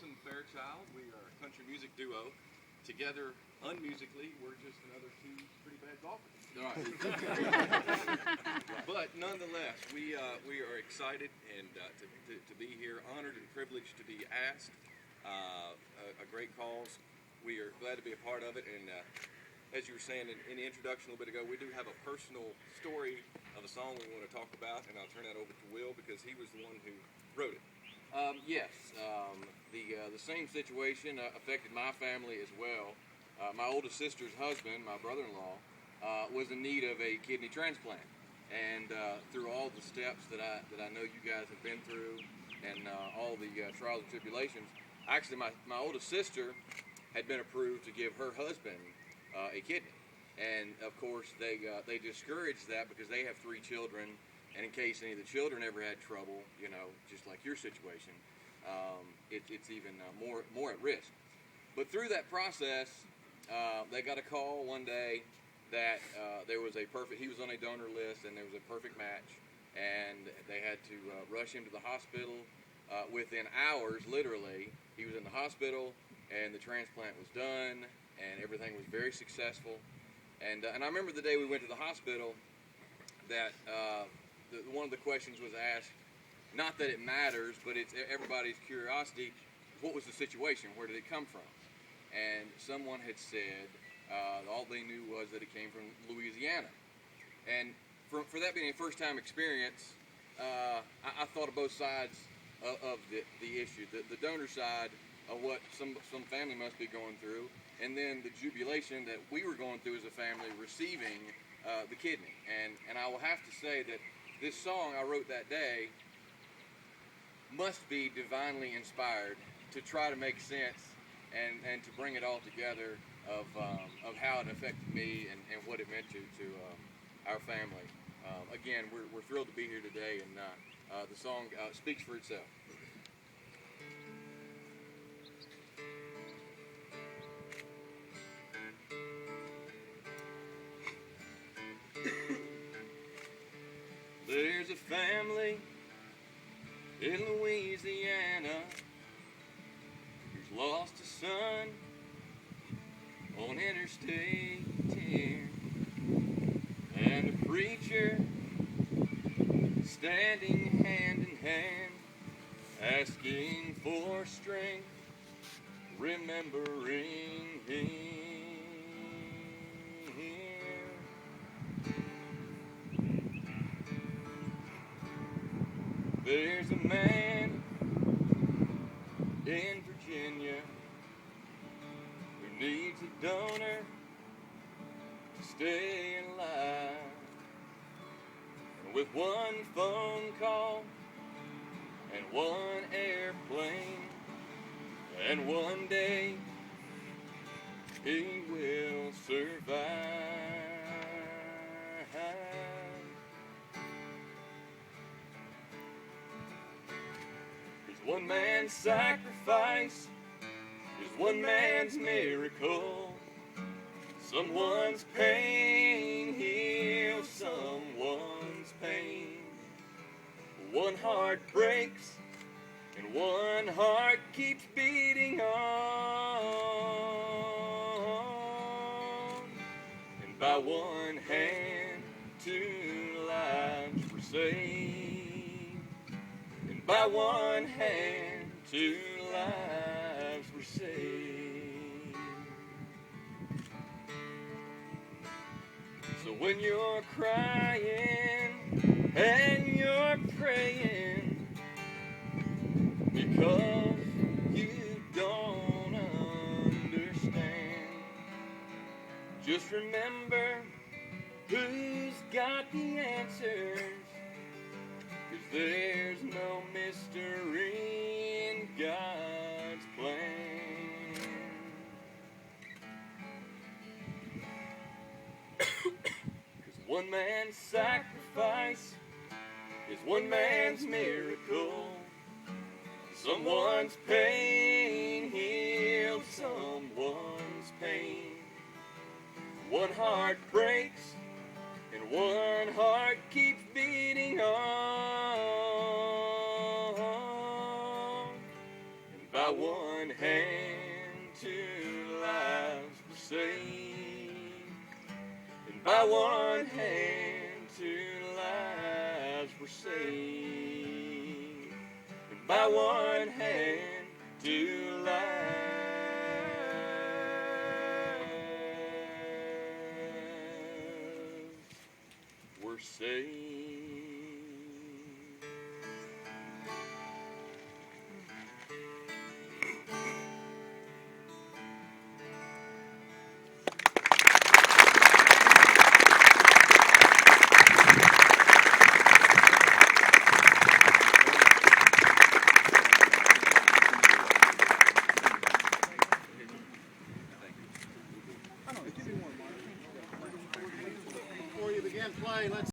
and Fairchild. We are a country music duo. Together, unmusically, we're just another two pretty bad golfers. All right. But nonetheless, we are excited and to be here, honored and privileged to be asked. A great cause. We are glad to be a part of it. And as you were saying in the introduction a little bit ago, we do have a personal story of a song we want to talk about, and I'll turn that over to Will because he was the one who wrote it. Yes, the same situation affected my family as well. My oldest sister's husband, my brother-in-law, was in need of a kidney transplant, and through all the steps that I know you guys have been through, and all the trials and tribulations, actually my oldest sister had been approved to give her husband a kidney, and of course they discouraged that because they have 3 children. And in case any of the children ever had trouble, you know, just like your situation, it's even more at risk. But through that process, they got a call one day that there was he was on a donor list, and there was a perfect match, and they had to rush him to the hospital. Within hours, literally, he was in the hospital, and the transplant was done, and everything was very successful. And I remember the day we went to the hospital that one of the questions was asked, not that it matters, but it's everybody's curiosity, what was the situation? Where did it come from? And someone had said all they knew was that it came from Louisiana. And for that being a first-time experience, I thought of both sides of the issue. The donor side of what some family must be going through, and then the jubilation that we were going through as a family receiving the kidney. And I will have to say that this song I wrote that day must be divinely inspired to try to make sense and to bring it all together of how it affected me and what it meant to our family. Again, we're thrilled to be here today, and the song speaks for itself. There's a family in Louisiana who's lost a son on Interstate 10, and a preacher standing hand in hand, asking for strength, remembering him. There's a man in Virginia who needs a donor to stay alive. And with one phone call and one airplane and one day, he will survive. One man's sacrifice is one man's miracle. Someone's pain heals someone's pain. One heart breaks and one heart keeps beating on. And by one hand, 2 lives were saved. By one hand, 2 lives were saved. So when you're crying and you're praying because you don't understand, just remember who's got the answers. There's no mystery in God's plan. 'Cause one man's sacrifice is one man's miracle. Someone's pain heals someone's pain. One heart breaks and one heart keeps beating on. By one hand, two lives were saved. And by one hand, two lives were saved. And by one hand, two lives were saved.